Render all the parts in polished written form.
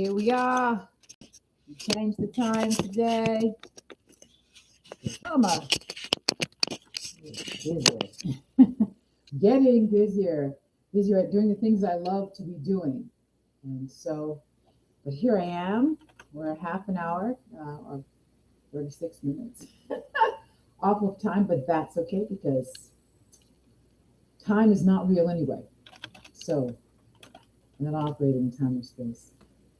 Here we are. We changed the time today. Summer is busier. Getting busier at doing the things I love to be doing. And so, but here I am. We're half an hour or 36 minutes off of time, but that's okay because time is not real anyway. So, I'm not operating in time or space.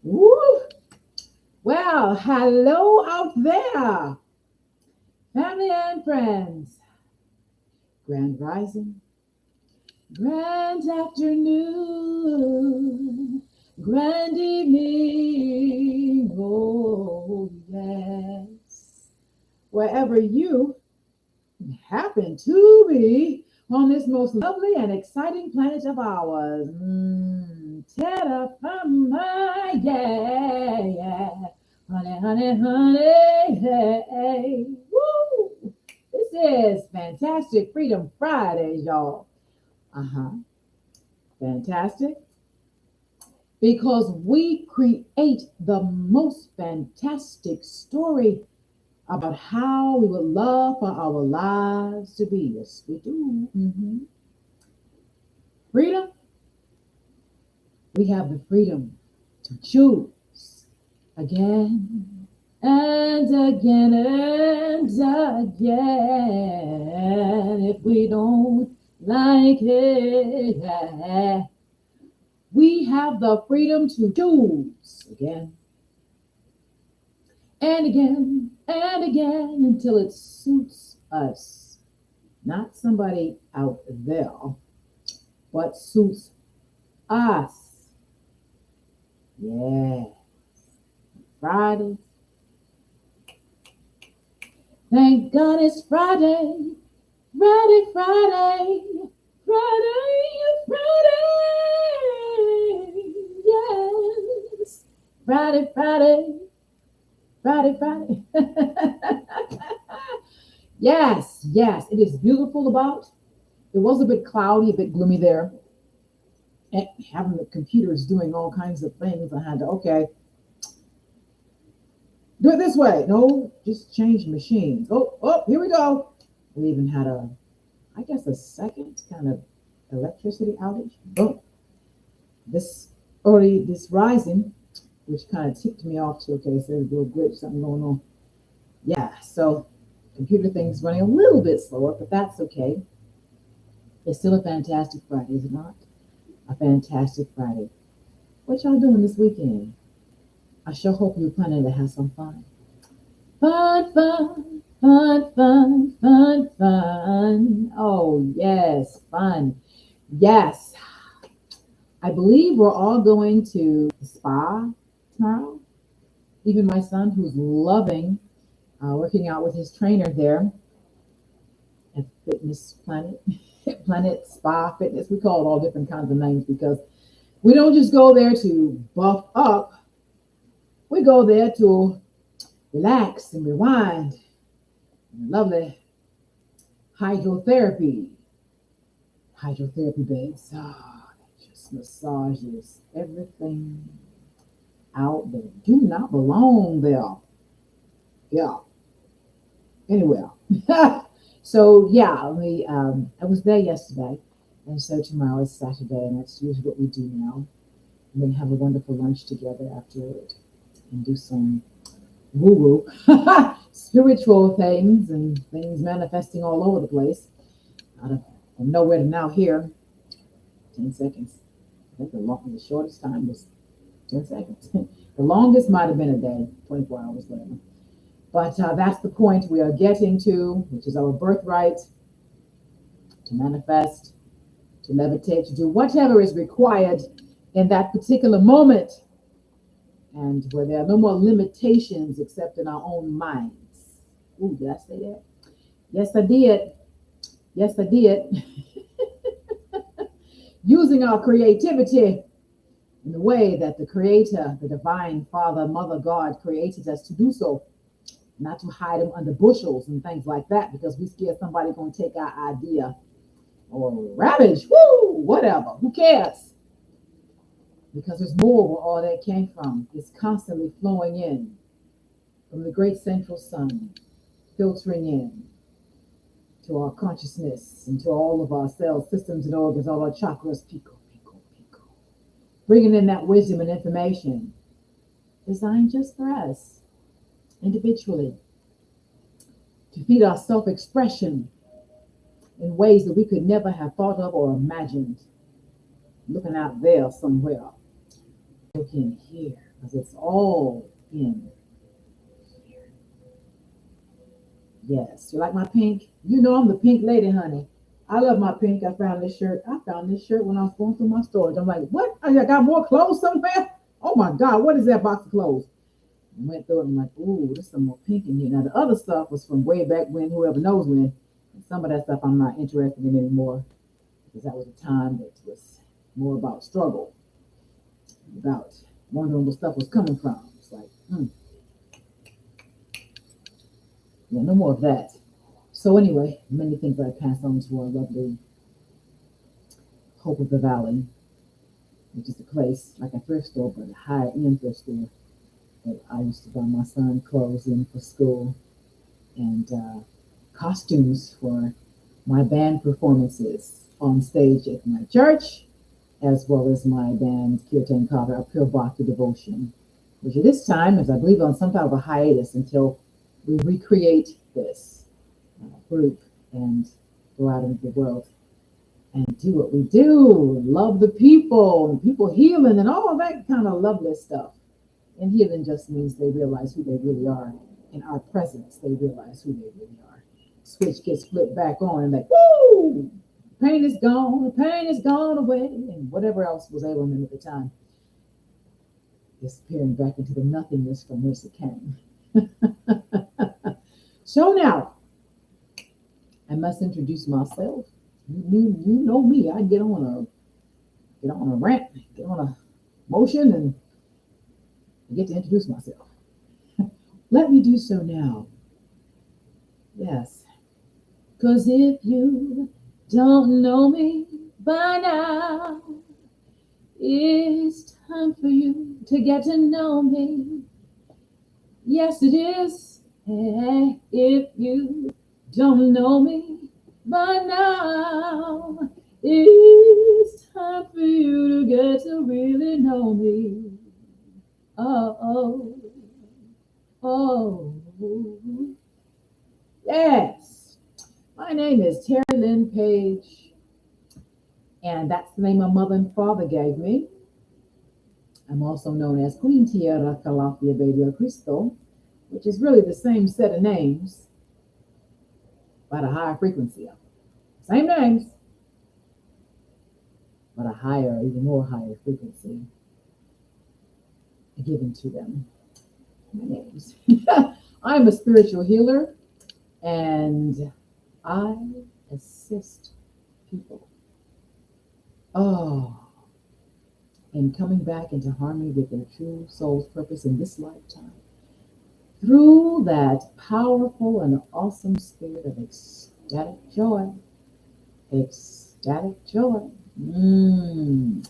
Woo! Well, hello out there, family and friends. Grand rising, grand afternoon, grand evening. Oh, yes. Wherever you happen to be on this most lovely and exciting planet of ours. Terra firma, yeah, yeah. Honey, honey, honey, hey, woo! This is Fantastic Freedom Friday, y'all. Fantastic. Because we create the most fantastic story about how we would love for our lives to be. Yes, we do. Freedom. We have the freedom to choose again and again and again. If we don't like it, we have the freedom to choose again and again and again until it suits us. Not somebody out there, but suits us. Yeah. Friday. Thank God it's Friday. Friday, Friday. Friday, Friday. Yes. Friday, Friday. Friday, Friday. Yes, yes. It is beautiful about. It was a bit cloudy, a bit gloomy there. And having the computers doing all kinds of things, I had to, okay, do it this way. No, just change machines. Oh, here we go. We even had a second kind of electricity outage. Boom. This rising, which kind of tipped me off to, okay, so there's a little glitch, something going on. Yeah, so computer things running a little bit slower, but that's okay. It's still a fantastic Friday, is it not? A fantastic Friday. What y'all doing this weekend? I sure hope you're planning to have some fun. Fun, fun, fun, fun, fun, fun. Oh, yes, fun. Yes. I believe we're all going to the spa tomorrow. Even my son, who's loving working out with his trainer there at Fitness Planet, Planet Spa Fitness. We call it all different kinds of names because we don't just go there to buff up. We go there to relax and rewind. Lovely hydrotherapy. Hydrotherapy beds. That just massages everything out that do not belong there. Yeah. Anywhere. So yeah, I was there yesterday, and so tomorrow is Saturday, and that's usually what we do now. And then have a wonderful lunch together after it, and do some woo-woo, spiritual things and things manifesting all over the place. Out of from nowhere to now here, 10 seconds. I think the shortest time was 10 seconds. The longest might have been a day, 24 hours later. But that's the point we are getting to, which is our birthright to manifest, to levitate, to do whatever is required in that particular moment, and where there are no more limitations except in our own minds. Ooh, did I say that? Yes, I did. Yes, I did. Using our creativity in the way that the Creator, the Divine Father, Mother God created us to do so. Not to hide them under bushels and things like that, because we scared somebody gonna take our idea or ravage, whatever. Who cares? because there's more where all that came from. It's constantly flowing in from the great central sun, filtering in to our consciousness and to all of our cells, systems, and organs, all our chakras, pico, pico, pico, bringing in that wisdom and information designed just for us individually to feed our self-expression in ways that we could never have thought of or imagined. Looking out there somewhere, look in here, because it's all in here. Yes, you like my pink? You know I'm the pink lady, honey. I love my pink. I found this shirt when I was going through my storage. I'm like, what? I got more clothes somewhere? Oh my God, what is that box of clothes? I went through it and I'm like, ooh, there's some more pink in here. Now the other stuff was from way back when, whoever knows when. And some of that stuff I'm not interested in anymore, because that was a time that was more about struggle, about wondering where stuff was coming from. It's like, yeah, no more of that. So anyway, many things I pass on to our lovely Hope of the Valley, which is a place like a thrift store, but a high-end thrift store that I used to buy my son clothes in for school, and costumes for my band performances on stage at my church, as well as my band Kirtan Kava, a Pure Bhakti Devotion, which at this time is, I believe, on some type of a hiatus until we recreate this group and go out into the world and do what we do, love the people, and people healing, and all that kind of lovely stuff. And healing just means they realize who they really are. In our presence, they realize who they really are. Switch gets flipped back on, and like, woo! Pain is gone, the pain is gone away, and whatever else was ailing them at the time, disappearing back into the nothingness from which it came. So now, I must introduce myself. You know me. I get on a rant, get on a motion, and I get to introduce myself. Let me do so now. Yes, because if you don't know me by now, it's time for you to get to know me. Yes, it is. If you don't know me by now, it's time for you to get to really know me. Oh, oh, oh. Yes. My name is Terry Lynn Page, and that's the name my mother and father gave me. I'm also known as Queen Tierra Calafia Baby Cristo, which is really the same set of names, but a higher frequency of same names, but a higher, even more higher frequency given to them. My names. I'm a spiritual healer, and I assist people. And coming back into harmony with their true soul's purpose in this lifetime through that powerful and awesome spirit of ecstatic joy. Ecstatic joy. And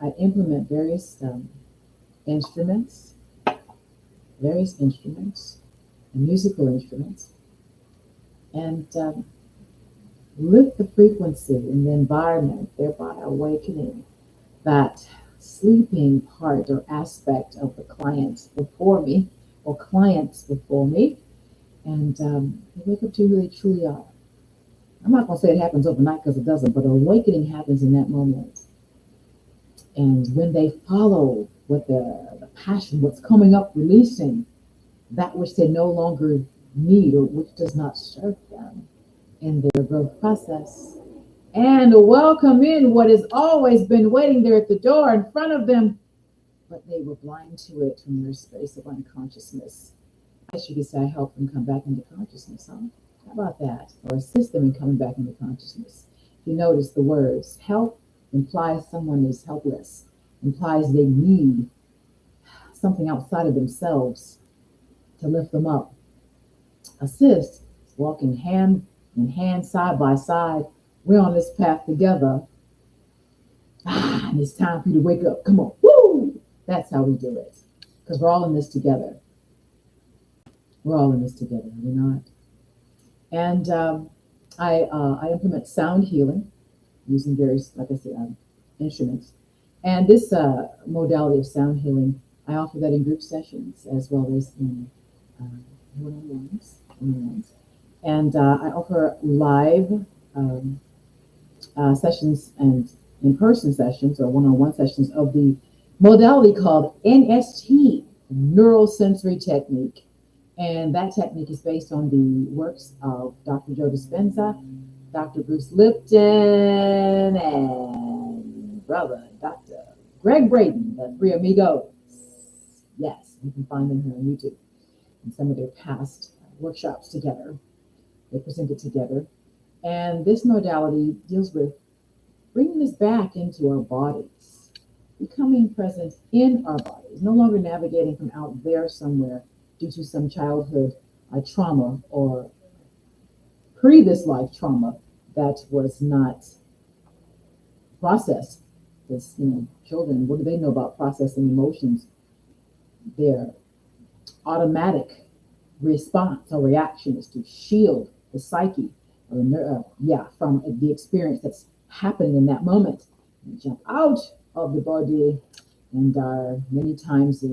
I implement various instruments, and musical instruments, and lift the frequency in the environment, thereby awakening that sleeping part or aspect of the clients before me, or clients before me, and they wake up to who they truly are. I'm not going to say it happens overnight, because it doesn't, but awakening happens in that moment. And when they follow what the passion, what's coming up, releasing that which they no longer need or which does not serve them in their growth process, and welcome in what has always been waiting there at the door in front of them, but they were blind to it from their space of unconsciousness. I guess you could say I help them come back into consciousness, huh? How about that? Or assist them in coming back into consciousness. If you notice the words, help implies someone is helpless, implies they need something outside of themselves to lift them up. Assist, walking hand in hand, side by side. We're on this path together. And it's time for you to wake up. Come on. Woo! That's how we do it. Because we're all in this together. We're all in this together, are we not? And I implement sound healing using various, like I said, instruments. And this modality of sound healing, I offer that in group sessions as well as in uh, one-on-ones. One-on-ones. And I offer live um, sessions and in-person sessions or one-on-one sessions of the modality called NST, Neurosensory Technique. And that technique is based on the works of Dr. Joe Dispenza, Dr. Bruce Lipton, and brother, Dr. Greg Braden, the three amigos. Yes, you can find them here on YouTube and some of their past workshops together. They present it together. And this modality deals with bringing us back into our bodies, becoming present in our bodies, no longer navigating from out there somewhere due to some childhood trauma or previous life trauma that was not processed. Because, children, what do they know about processing emotions? Their automatic response or reaction is to shield the psyche from the experience that's happening in that moment. And jump out of the body, and many times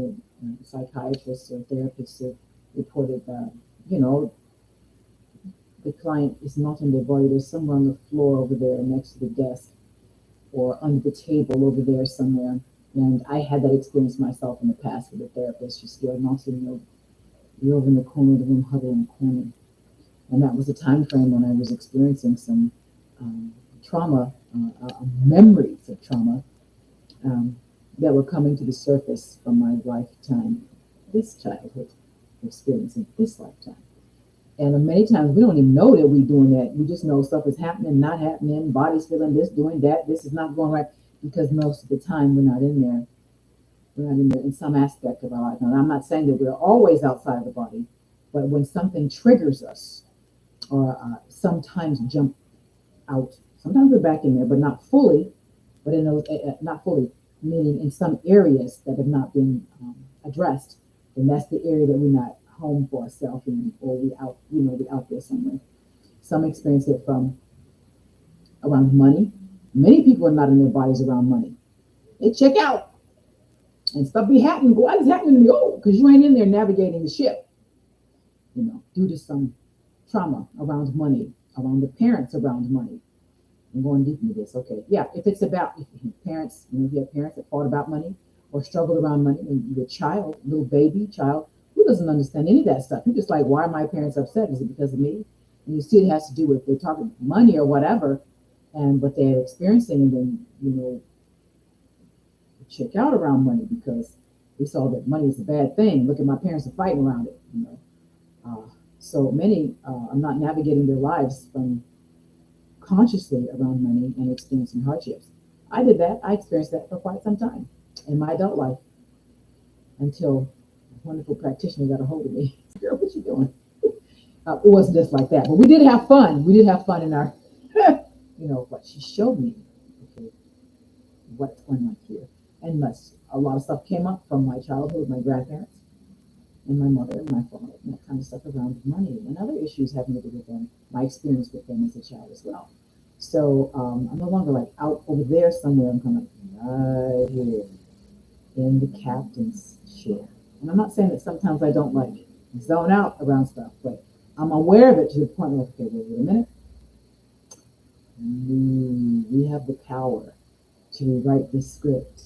psychiatrists or therapists have reported that, the client is not in their body. There's somewhere on the floor over there next to the desk or under the table over there somewhere. And I had that experience myself in the past with a therapist. She's still not in the, you're over in the corner of the room, huddled in the corner. And that was a time frame when I was experiencing some trauma, memories of trauma that were coming to the surface from my lifetime, this childhood experience in this lifetime. And many times we don't even know that we're doing that. We just know stuff is happening, not happening, body's feeling this, doing that, this is not going right, because most of the time we're not in there. We're not in there in some aspect of our life. And I'm not saying that we're always outside of the body, but when something triggers us, or sometimes jump out, sometimes we're back in there, but not fully, but in those, not fully, meaning in some areas that have not been addressed, then that's the area that we're not home for ourselves in, or we out there somewhere. Some experience it from around money. Many people are not in their bodies around money. They check out and stuff be happening. What is happening to me? Oh, because you ain't in there navigating the ship, due to some trauma around money, around the parents around money. I'm going deep into this. Okay. Yeah. If it's about parents, if you have parents that fought about money or struggled around money, and you're a child, little baby child, who doesn't understand any of that stuff? You're just like, why are my parents upset? Is it because of me? And you see it has to do with they're talking money or whatever, and what they're experiencing, and then, check out around money because we saw that money is a bad thing. Look at my parents are fighting around it. So many are not navigating their lives from consciously around money and experiencing hardships. I did that. I experienced that for quite some time in my adult life until a wonderful practitioner got a hold of me. Girl, what you doing? It wasn't just like that, but we did have fun. We did have fun in our, what she showed me, okay, what's going on here. And a lot of stuff came up from my childhood, my grandparents, and my mother and my father, and that kind of stuff around money and other issues having to do with them, my experience with them as a child as well. So I'm no longer like out over there somewhere. I'm kind of right here in the captain's chair. And I'm not saying that sometimes I don't like zone out around stuff, but I'm aware of it to the point where, okay, wait a minute. We have the power to rewrite this script,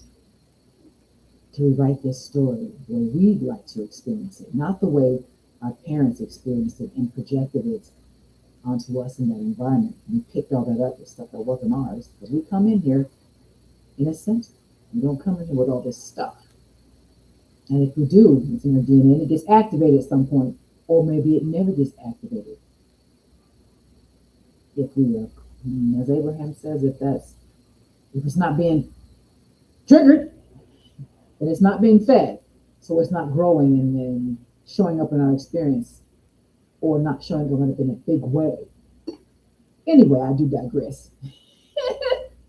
to rewrite this story the way we'd like to experience it, not the way our parents experienced it and projected it onto us in that environment. We picked all that up, the stuff that wasn't ours, because we come in here innocent. We don't come in here with all this stuff. And if we do, it's in our DNA, and it gets activated at some point, or maybe it never gets activated. If we, as Abraham says, if it's not being triggered, then it's not being fed, so it's not growing and showing up in our experience, or not showing up in a big way. Anyway, I do digress.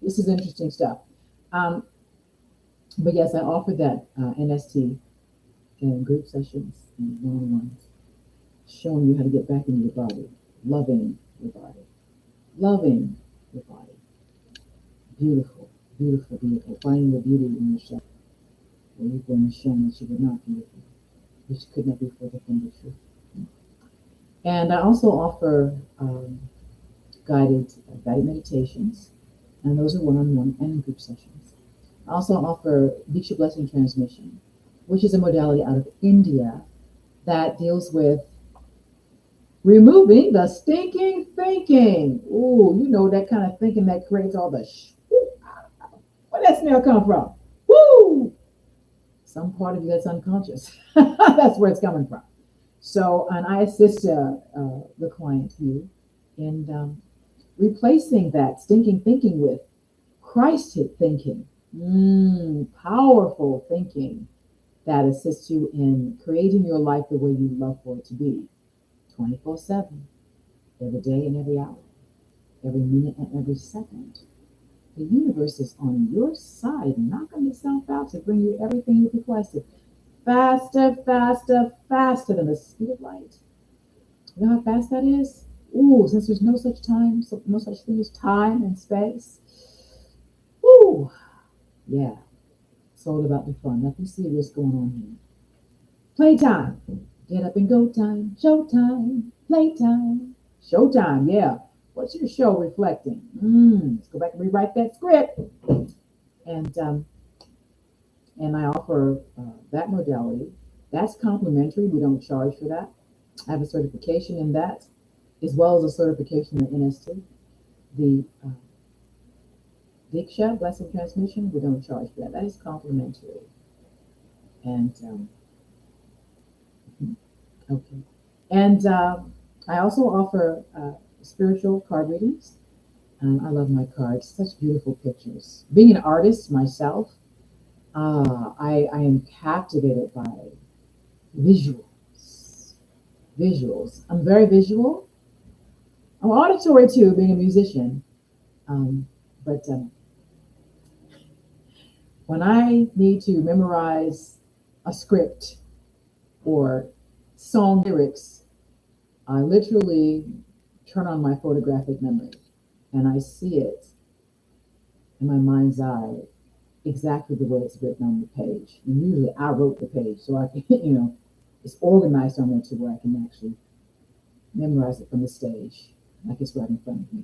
This is interesting stuff. Um, but yes, I offer that NST in group sessions and one-on-ones, showing you how to get back into your body, loving your body, loving your body. Beautiful, beautiful, beautiful. Finding the beauty in yourself. Where you've been shown that you were not beautiful, which could not be further from the truth. And I also offer guided meditations, and those are one-on-one and in group sessions. I also offer Diksha Blessing Transmission, which is a modality out of India that deals with removing the stinking thinking. Ooh, you know that kind of thinking that creates all the where that smell come from? Woo! Some part of you that's unconscious. That's where it's coming from. So, and I assist the client here in replacing that stinking thinking with Christ thinking, powerful thinking that assists you in creating your life the way you love for it to be, 24/7, every day and every hour, every minute and every second. The universe is on your side, knocking itself out to bring you everything you've requested. Faster, faster, faster than the speed of light. You know how fast that is? Ooh, since there's no such time, no such thing as time and space. Ooh, yeah. It's all about the fun. Nothing serious going on here. Playtime. Get up and go time. Showtime. Playtime. Showtime, yeah. What's your show reflecting? Let's go back and rewrite that script. And I offer that modality. That's complimentary. We don't charge for that. I have a certification in that, as well as a certification in NST. The Diksha Blessing Transmission, we don't charge for that. That is complimentary. And okay. And I also offer spiritual card readings. I love my cards. Such beautiful pictures. Being an artist myself, I am captivated by visuals. Visuals. I'm very visual. I'm auditory too, being a musician. But when I need to memorize a script or song lyrics, I literally turn on my photographic memory and I see it in my mind's eye exactly the way it's written on the page. And usually I wrote the page, so I can, it's organized on there to where I can actually memorize it from the stage, like it's right in front of me.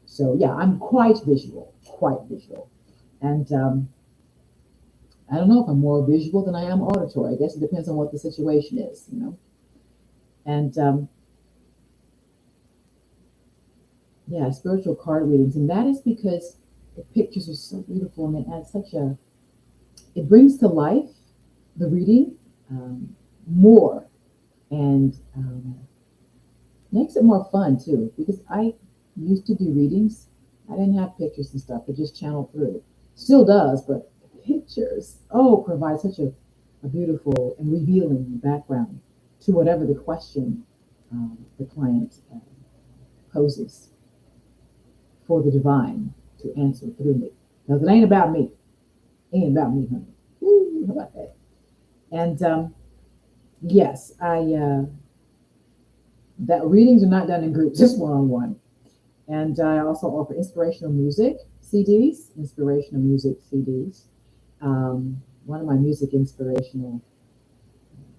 So yeah, I'm quite visual, quite visual. And I don't know if I'm more visual than I am auditory. I guess it depends on what the situation is. And yeah, spiritual card readings. And that is because the pictures are so beautiful and it adds it brings to life the reading more and makes it more fun too. Because I used to do readings. I didn't have pictures and stuff, but just channel through. Still does, but pictures, provide such a beautiful and revealing background to whatever the question the client poses for the divine to answer through me. Because it ain't about me. It ain't about me, honey. Ooh, how about that? And yes, that readings are not done in groups, just one-on-one. And I also offer inspirational music CDs, one of my music inspirational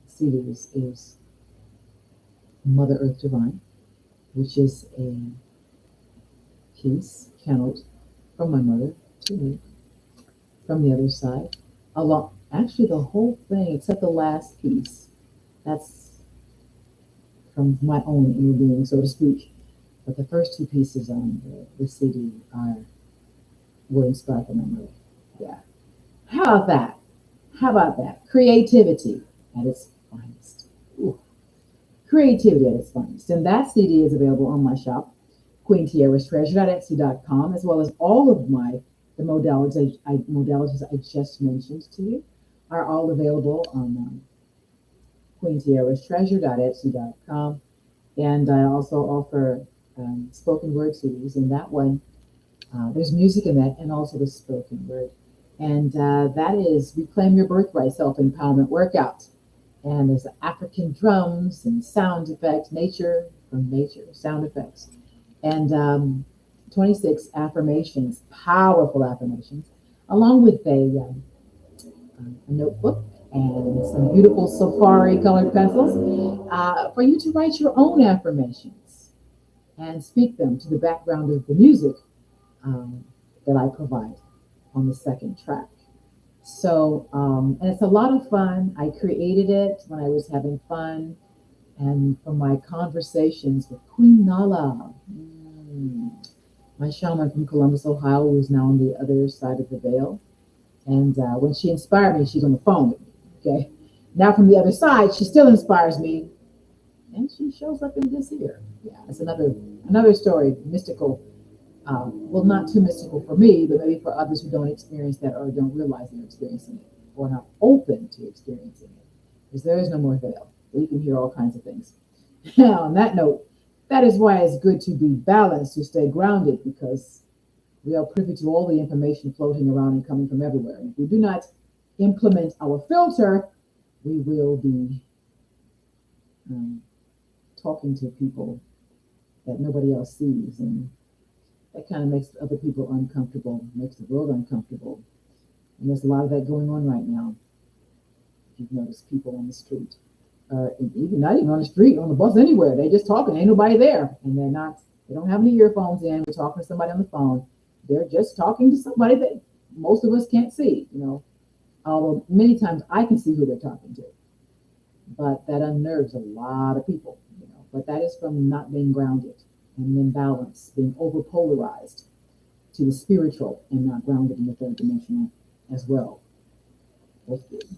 CDs is Mother Earth Divine, which is a piece channeled from my mother to me from the other side. Actually, the whole thing except the last piece, that's from my own inner being, so to speak. But the first two pieces on the CD were inspired by my mother. Yeah. How about that? How about that? Creativity at its finest. Ooh. Creativity at its finest. And that CD is available on my shop, QueenTierra's Treasure.etsy.com, as well as all of the modalities I just mentioned to you are all available on QueenTierra's Treasure.etsy.com. And I also offer spoken word CDs, and that one There's music in that, and also the spoken word. And that is Reclaim Your Birthright Self Empowerment Workout. And there's African drums and sound effects, nature from nature, sound effects. And 26 affirmations, powerful affirmations, along with a notebook and some beautiful safari colored pencils for you to write your own affirmations and speak them to the background of the music um, that I provide on the second track. So, and it's a lot of fun. I created it when I was having fun and from my conversations with Queen Nala, my shaman from Columbus, Ohio, who's now on the other side of the veil. And when she inspired me, she's on the phone with me. Okay. Now from the other side, she still inspires me, and she shows up in this here. Yeah, it's another story, mystical. Well, not too mystical for me, but maybe for others who don't experience that or don't realize they're experiencing it or not open to experiencing it. Because there is no more veil. We can hear all kinds of things. On that note, that is why it's good to be balanced, to stay grounded, because we are privy to all the information floating around and coming from everywhere. And if we do not implement our filter, we will be um, talking to people that nobody else sees. And that kind of makes other people uncomfortable, makes the world uncomfortable. And there's a lot of that going on right now. If you've noticed people on the street, even not even on the street, on the bus, anywhere, they just talking, ain't nobody there. And they don't have any earphones in, we're talking to somebody on the phone. They're just talking to somebody that most of us can't see, although many times I can see who they're talking to. But that unnerves a lot of people. But that is from not being grounded and imbalanced, being overpolarized to the spiritual and not grounded in the third dimensional as well.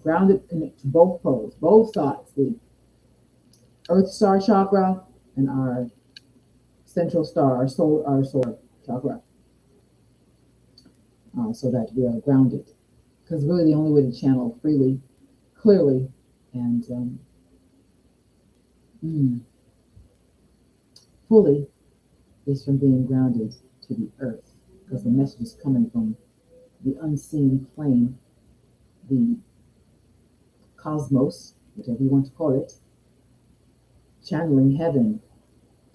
Grounded connect to both poles, both sides, the Earth Star chakra and our central star, our solar chakra, so that we are grounded. Because really, the only way to channel freely, clearly, and fully is from being grounded to the earth, because the message is coming from the unseen plane, the cosmos, whatever you want to call it, channeling heaven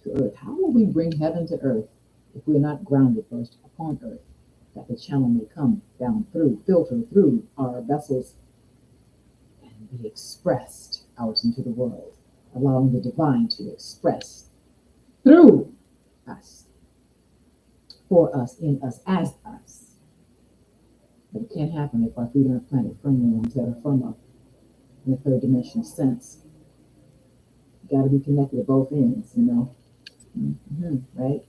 to earth. How will we bring heaven to earth if we're not grounded first upon earth, that the channel may come down through, filter through our vessels, and be expressed out into the world, allowing the divine to express through us, for us, in us, as us. But it can't happen if our feet aren't planted firmly on terra firma in the third dimensional sense. You got to be connected at both ends. Right?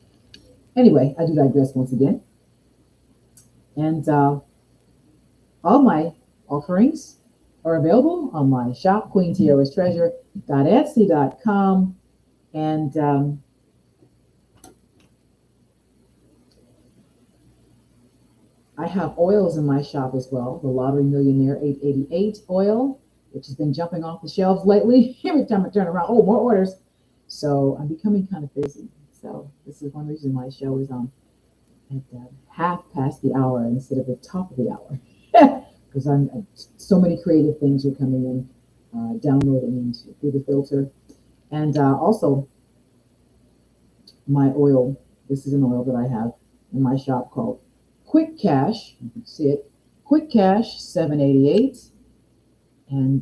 Anyway, I do digress once again. And all my offerings are available on my shop, queentiarastreasure.etsy.com. And I have oils in my shop as well. The Lottery Millionaire 888 oil, which has been jumping off the shelves lately. Every time I turn around, more orders. So I'm becoming kind of busy. So this is one reason my show is on at half past the hour instead of the top of the hour. Because so many creative things are coming in, downloading through the filter. And also my oil. This is an oil that I have in my shop called Quick Cash. You can see it. Quick Cash 788. And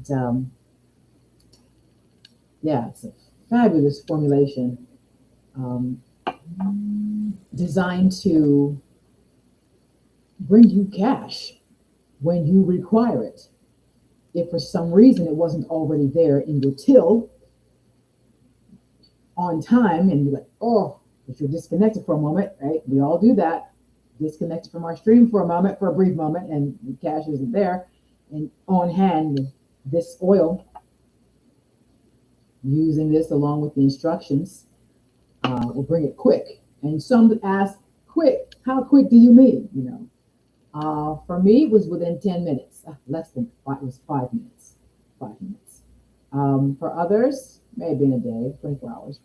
it's a fabulous formulation designed to bring you cash when you require it. If for some reason it wasn't already there in your till on time, and you're like, but you're disconnected for a moment, right? We all do that. Disconnected from our stream for a brief moment, and the cash isn't there. And on hand, this oil, using this along with the instructions, will bring it quick. And some ask, quick, how quick do you mean? For me, it was within 10 minutes, less than 5, it was 5 minutes, 5 minutes. For others, may have been a day, 24 hours.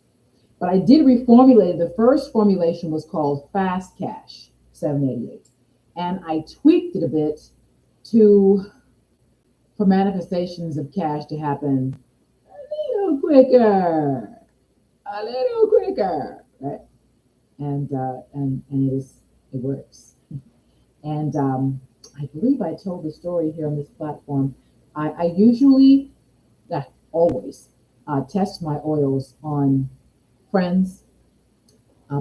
But I did reformulate. The first formulation was called Fast Cash. 788. And I tweaked it a bit to for manifestations of cash to happen little quicker, a little quicker, right? And it works. And I believe I told the story here on this platform. I usually, always, test my oils on friends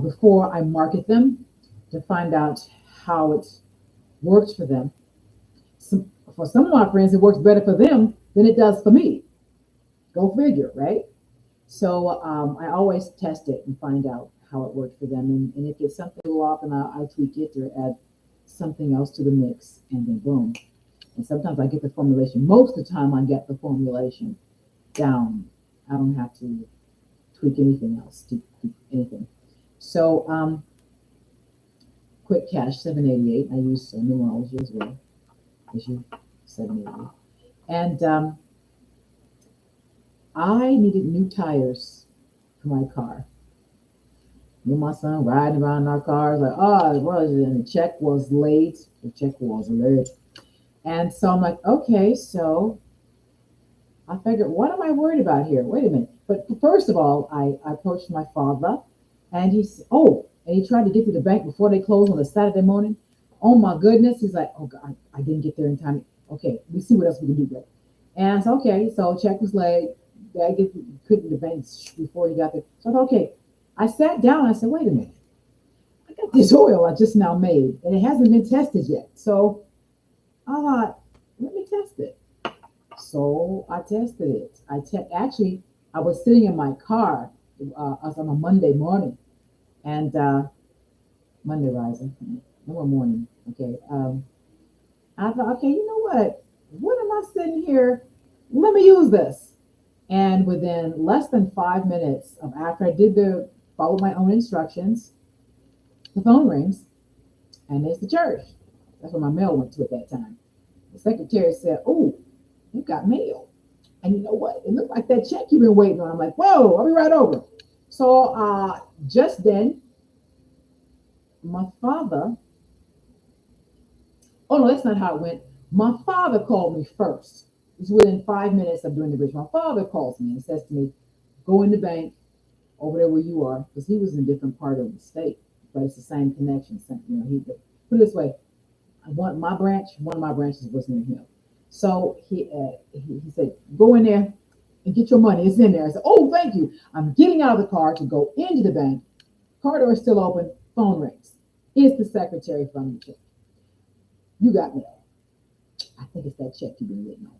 before I market them to find out how it works for them. For some of my friends, it works better for them than it does for me. Go figure, right? So I always test it and find out how it works for them. And if it's something a little off, and I tweak it or add something else to the mix, and then boom. And sometimes I get the formulation. Most of the time, I get the formulation down. I don't have to tweak anything else to anything. So Quick Cash 788. I use numerology as well. Issue 788. And I needed new tires for my car. Me and my son riding around in our cars like, oh, what is it? And the check was late. The check was late. And so I'm like, okay, so I figured, what am I worried about here? Wait a minute. But first of all, I approached my father and he said, oh, and he tried to get to the bank before they closed on a Saturday morning. Oh my goodness. He's like, oh God, I didn't get there in time. Okay, we see what else we can do, right? And I said, okay, so check was late. Dad couldn't the bank before he got there. So I thought, okay. I sat down. I said, wait a minute. I got this oil I just now made, and it hasn't been tested yet. So I thought, let me test it. So I tested it. Actually, I was sitting in my car. I was on a Monday morning, and Monday rising, no more morning. Okay. I thought, okay, you know what? What am I sitting here? Let me use this. And within less than 5 minutes of after I did follow my own instructions, the phone rings, and it's the church. That's where my mail went to at that time. The secretary said, oh, you got mail. And you know what? It looked like that check you've been waiting on. I'm like, whoa, I'll be right over. So just then, my father, oh no, that's not how it went. My father called me first. It was within 5 minutes of doing the bridge. My father calls me and says to me, go in the bank over there where you are, because he was in a different part of the state, but it's the same connection. You know, he put it this way: one of my branches was near him. So he said, go in there and get your money. It's in there. I said, oh, thank you. I'm getting out of the car to go into the bank. Car door is still open. Phone rings. It's the secretary from the check. You got mail. I think it's that check you've been waiting on.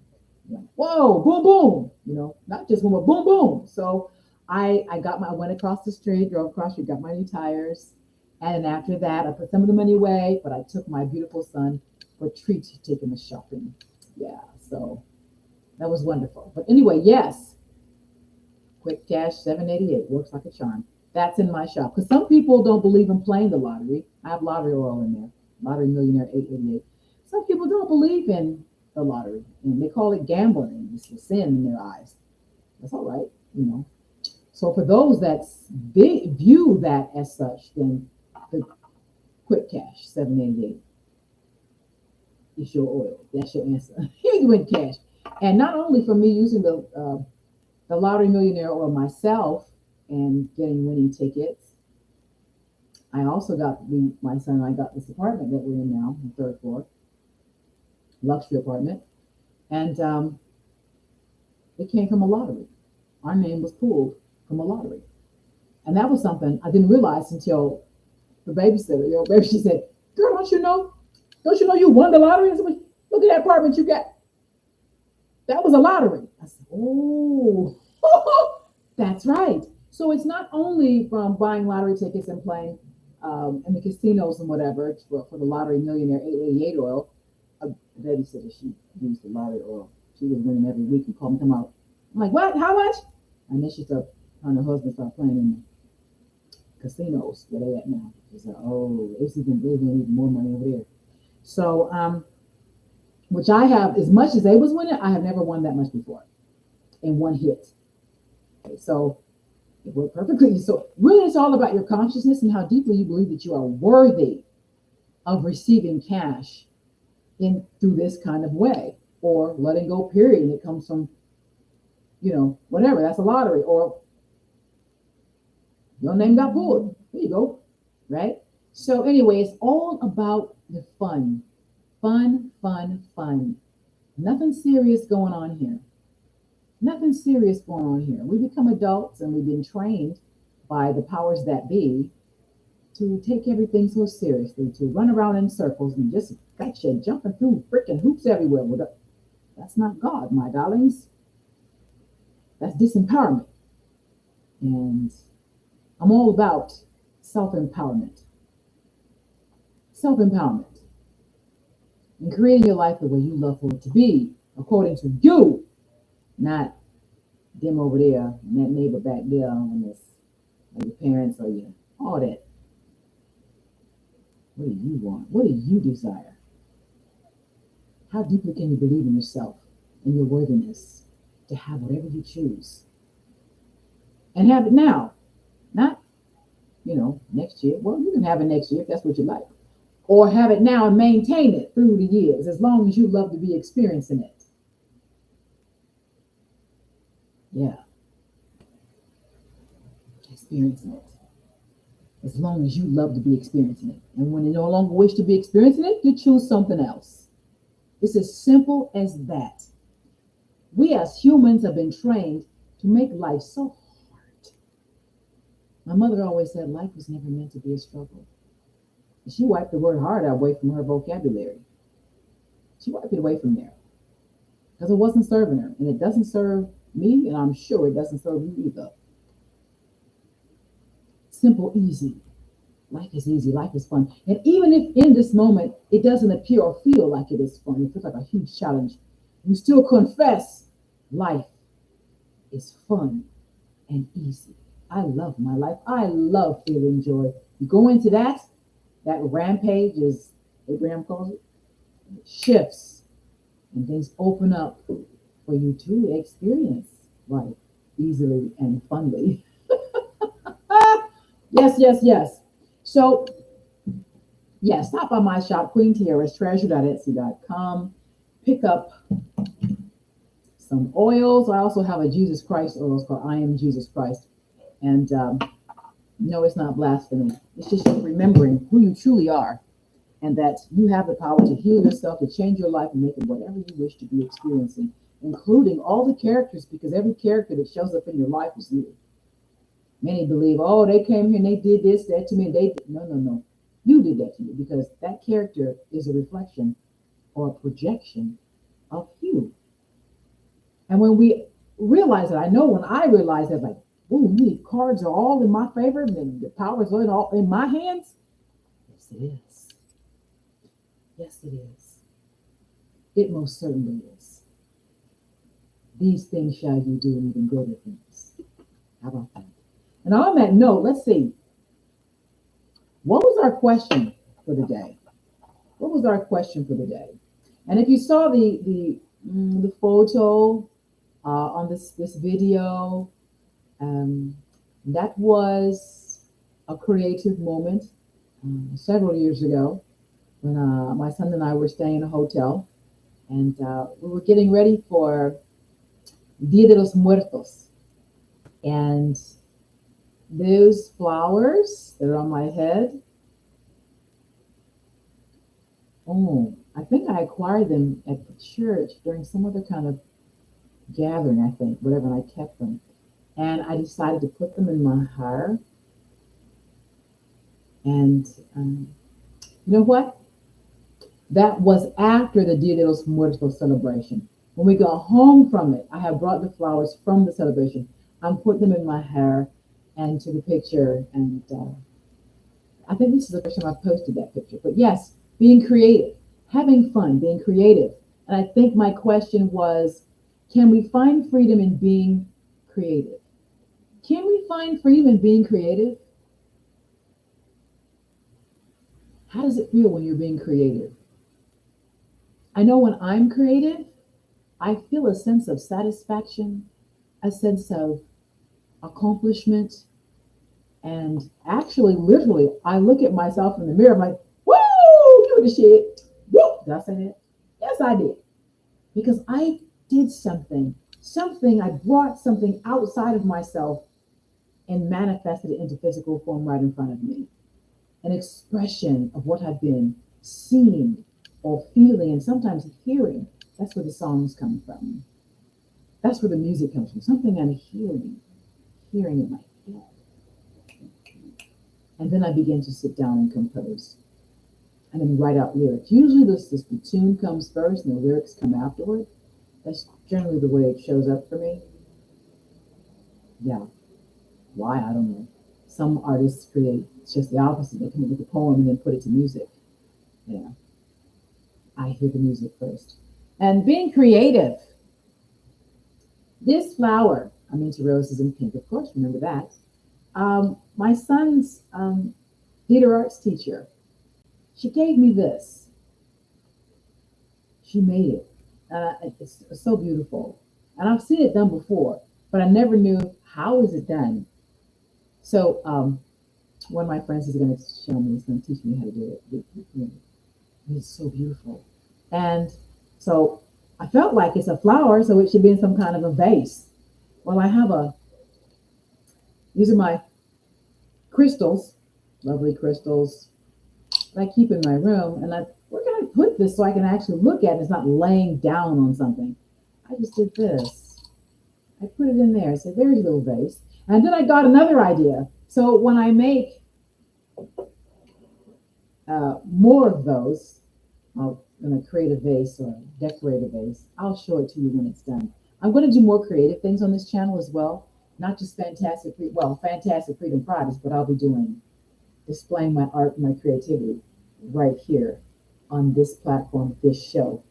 Like, whoa, boom, boom. You know, not just one, but boom, boom. So I went across the street, drove across the street, got my new tires. And after that, I put some of the money away, but I took my beautiful son for a treat to take him shopping. Yeah, so that was wonderful. But anyway, yes, Quick Cash 788 works like a charm. That's in my shop. Because some people don't believe in playing the lottery. I have lottery oil in there, Lottery Millionaire 888. Some people don't believe in the lottery, and they call it gambling. It's a sin in their eyes. That's all right, you know. So for those that view that as such, then the Quick Cash 788 is your oil. That's your answer. You win cash, and not only for me using the Lottery Millionaire oil myself and getting winning tickets, I also got my son and I got this apartment that we're in now, the third floor, luxury apartment, and it came from a lottery. Our name was pulled from a lottery, and that was something I didn't realize until the babysitter, baby, she said, "Girl, don't you know you won the lottery?" I said, "Look at that apartment you got. That was a lottery." I said, "Oh, that's right." So it's not only from buying lottery tickets and playing in the casinos and whatever for the Lottery Millionaire 888 oil. A babysitter, she used the lottery oil. She was winning every week and called me, come out. I'm like, what? How much? And then she started, her and her husband started playing in the casinos where they at now. She's like, oh, it's even more money over there. So, which I have, as much as they was winning, I have never won that much before in one hit. Okay, so it worked perfectly. So really, it's all about your consciousness and how deeply you believe that you are worthy of receiving cash in through this kind of way, or letting go, period. And it comes from, whatever, that's a lottery, or your name got pulled. There you go. Right? So anyway, it's all about the fun. Fun, fun, fun. Nothing serious going on here. Nothing serious going on here. We become adults and we've been trained by the powers that be to take everything so seriously, to run around in circles and just gotcha, jumping through freaking hoops everywhere. That's not God, my darlings. That's disempowerment. And I'm all about self-empowerment. Self-empowerment. And creating your life the way you love for it to be, according to you, not them over there, and that neighbor back there, and this, or your parents, or your, all that. What do you want? What do you desire? How deeply can you believe in yourself and your worthiness to have whatever you choose? And have it now, not, next year. Well, you can have it next year if that's what you like. Or have it now and maintain it through the years, as long as you love to be experiencing it. Yeah. Experiencing it. As long as you love to be experiencing it. And when you no longer wish to be experiencing it, you choose something else. It's as simple as that. We as humans have been trained to make life so hard. My mother always said life was never meant to be a struggle. And she wiped the word hard away from her vocabulary. She wiped it away from there. Because it wasn't serving her. And it doesn't serve me, and I'm sure it doesn't serve you either. Simple, easy. Life is easy. Life is fun. And even if in this moment it doesn't appear or feel like it is fun, it feels like a huge challenge, you still confess life is fun and easy. I love my life. I love feeling joy. You go into that rampage, as Abraham calls it, shifts, and things open up for you to experience life easily and funly. Yes, yes, yes. So, yes, stop by my shop, Queen Tiara's treasure.etsy.com. Pick up some oils. I also have a Jesus Christ oil. It's called I Am Jesus Christ. And no, it's not blasphemy. It's just remembering who you truly are, and that you have the power to heal yourself, to change your life, and make it whatever you wish to be experiencing, including all the characters, because every character that shows up in your life is you. Many believe, oh, they came here and they did this, that to me. No. You did that to me, because that character is a reflection or a projection of you. And when we realize that, I know when I realize that, like, oh, the cards are all in my favor, and the power is all in my hands. Yes, it is. Yes, it is. It most certainly is. These things shall you do, and even greater things. How about that? And on that note, let's see. What was our question for the day? What was our question for the day? And if you saw the photo on this video, that was a creative moment several years ago when my son and I were staying in a hotel, and we were getting ready for Dia de los Muertos. And those flowers that are on my head, I think I acquired them at the church during some other kind of gathering, I think, whatever, and I kept them. And I decided to put them in my hair. And you know what? That was after the Dia de los Muertos celebration. When we got home from it, I had brought the flowers from the celebration. I'm putting them in my hair and took a picture. And I think this is the first time I've posted that picture. But yes, being creative, having fun, being creative. And I think my question was, can we find freedom in being creative? Can we find freedom in being creative? How does it feel when you're being creative? I know when I'm creative, I feel a sense of satisfaction, a sense of accomplishment, and actually, literally, I look at myself in the mirror, I'm like, woo, with the shit. Whoop! Did I say that? Yes, I did. Because I did something. I brought something outside of myself and manifested it into physical form right in front of me. An expression of what I've been seeing or feeling and sometimes hearing. That's where the songs come from. That's where the music comes from. Something I'm hearing in my head. And then I begin to sit down and compose and then write out lyrics. Usually the tune comes first and the lyrics come afterward. That's generally the way it shows up for me. Yeah. Why? I don't know. Some artists create just the opposite. They come up with a poem and then put it to music. Yeah. I hear the music first. And being creative. This flower, I'm into roses and pink, of course, remember that. My son's theater arts teacher, she gave me this. She made it. It's so beautiful. And I've seen it done before, but I never knew how is it done. So one of my friends is going to show me, he's going to teach me how to do it. It's so beautiful. And so I felt like it's a flower, so it should be in some kind of a vase. Well, these are my crystals, lovely crystals that I keep in my room. And where can I put this so I can actually look at it? It's not laying down on something. I just did this. I put it in there. I said, there's a little vase. And then I got another idea. So when I make more of those, I'm going to create a vase or decorate a vase. I'll show it to you when it's done. I'm going to do more creative things on this channel as well. Not just Fantastic Freedom Fridays, but I'll be displaying my art and my creativity right here on this platform, this show.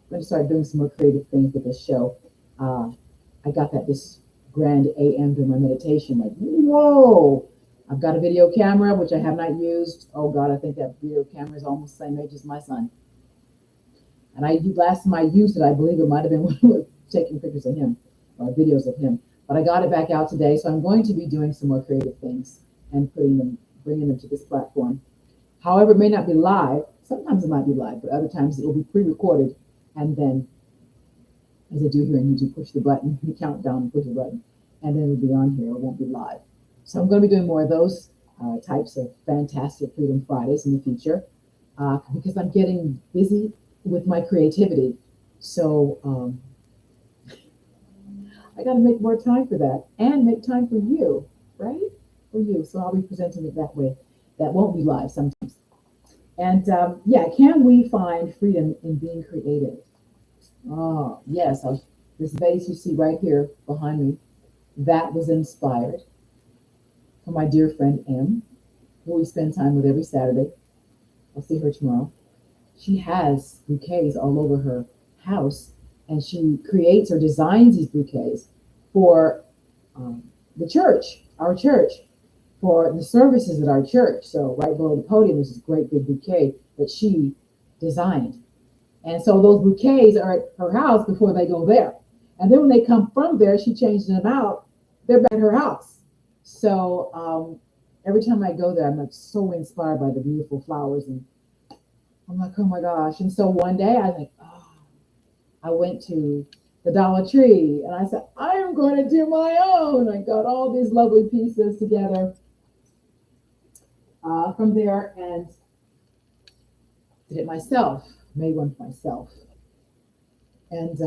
I'm going to start doing some more creative things with this show. I got this grand AM during my meditation, like, whoa! I've got a video camera, which I have not used. Oh God, I think that video camera is almost the same age as my son. And last time I used it, I believe it might have been when I was taking pictures of him or videos of him. But I got it back out today, so I'm going to be doing some more creative things and bringing them to this platform. However, it may not be live. Sometimes it might be live, but other times it will be pre-recorded. And then, as I do here in YouTube, push the button, you count down and push the button, and then it'll be on here. It won't be live. So I'm going to be doing more of those types of Fantastic Freedom Fridays in the future because I'm getting busy with my creativity. So I got to make more time for that and make time for you, right? For you. So I'll be presenting it that way. That won't be live sometimes. And can we find freedom in being creative? Oh, yes. This vase you see right here behind me, that was inspired from my dear friend M, who we spend time with every Saturday. I'll see her tomorrow. She has bouquets all over her house, and she creates or designs these bouquets for the church, our church, for the services at our church. So right below the podium is this great big bouquet that she designed. And so those bouquets are at her house before they go there. And then when they come from there, she changes them out. They're back at her house. So every time I go there, I'm like so inspired by the beautiful flowers. And I'm like, oh my gosh. And so one day I went to the Dollar Tree and I said, I am going to do my own. I got all these lovely pieces together from there and did it myself, made one for myself. And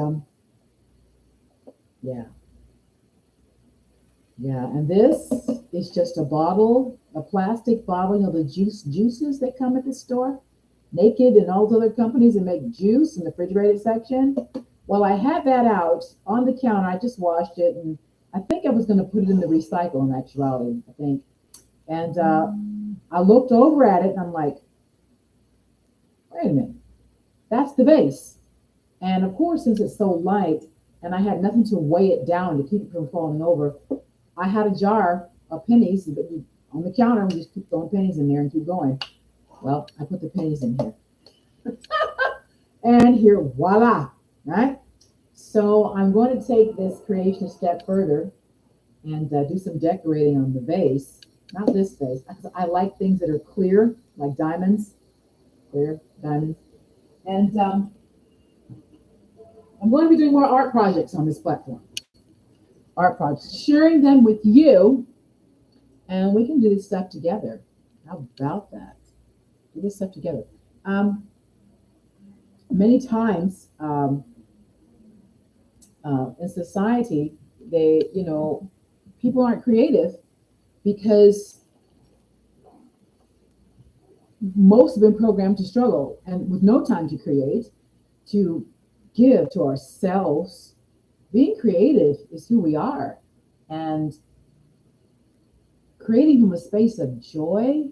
and this is just a bottle, a plastic bottle, you know, the juices that come at the store, Naked and all those other companies that make juice in the refrigerated section. Well, I had that out on the counter. I just washed it, and I think I was going to put it in the recycle in actuality, I think. And I looked over at it, and I'm like, wait a minute, that's the base. And of course, since it's so light, and I had nothing to weigh it down to keep it from falling over, I had a jar of pennies on the counter. We just keep throwing pennies in there and keep going. Well, I put the pennies in here. And here, voila, right? So I'm going to take this creation step further and do some decorating on the vase. Not this vase, because I like things that are clear, like diamonds. Clear, diamonds. And I'm going to be doing more art projects on this platform. Art projects, sharing them with you, and we can do this stuff together. How about that? Do this stuff together. Um, Many times in society, people aren't creative because most have been programmed to struggle and with no time to create, to give to ourselves. Being creative is who we are. And creating from a space of joy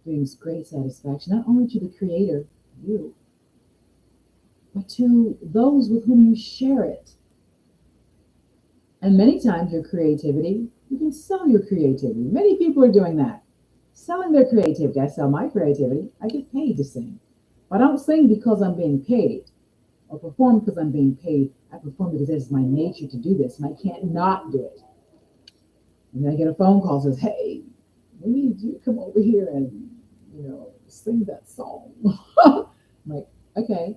brings great satisfaction, not only to the creator, you, but to those with whom you share it. And many times your creativity, you can sell your creativity. Many people are doing that, selling their creativity. I sell my creativity. I get paid to sing. But I don't sing because I'm being paid or perform because I'm being paid. I perform because it's my nature to do this, and I can't not do it. And then I get a phone call that says, hey, we need you to come over here and, sing that song. I'm like, okay,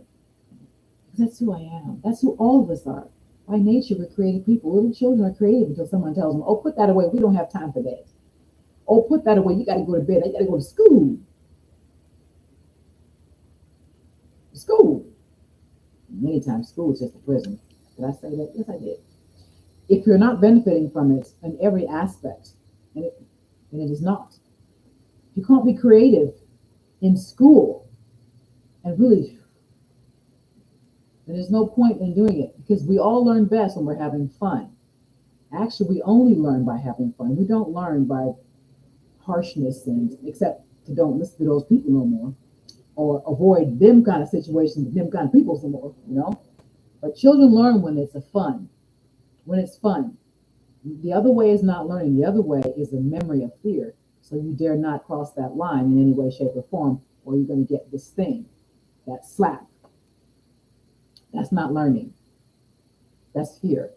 that's who I am. That's who all of us are. By nature, we're creative people. Little children are creative until someone tells them, oh, put that away. We don't have time for that. Oh, put that away. You got to go to bed. I got to go to school. School. Many times school is just a prison. Did I say that? Yes, I did. If you're not benefiting from it in every aspect, then it is not. You can't be creative in school and really, then there's no point in doing it because we all learn best when we're having fun. Actually, we only learn by having fun. We don't learn by harshness, and except to don't listen to those people no more or avoid them kind of situations, them kind of people some more. But children learn when it's when it's fun. The other way is not learning. The other way is a memory of fear. So you dare not cross that line in any way, shape, or form, or you're going to get this thing, that slap. That's not learning. That's fear.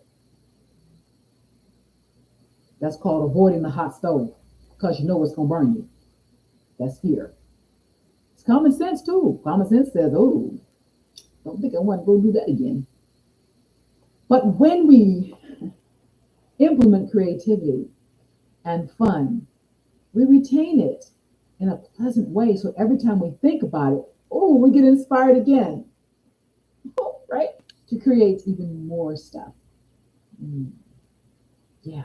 That's called avoiding the hot stove because you know it's going to burn you. That's fear. It's common sense too. Common sense says, oh, don't think I want to go do that again. But when we implement creativity and fun, we retain it in a pleasant way. So every time we think about it, oh, we get inspired again, right? To create even more stuff. Yeah.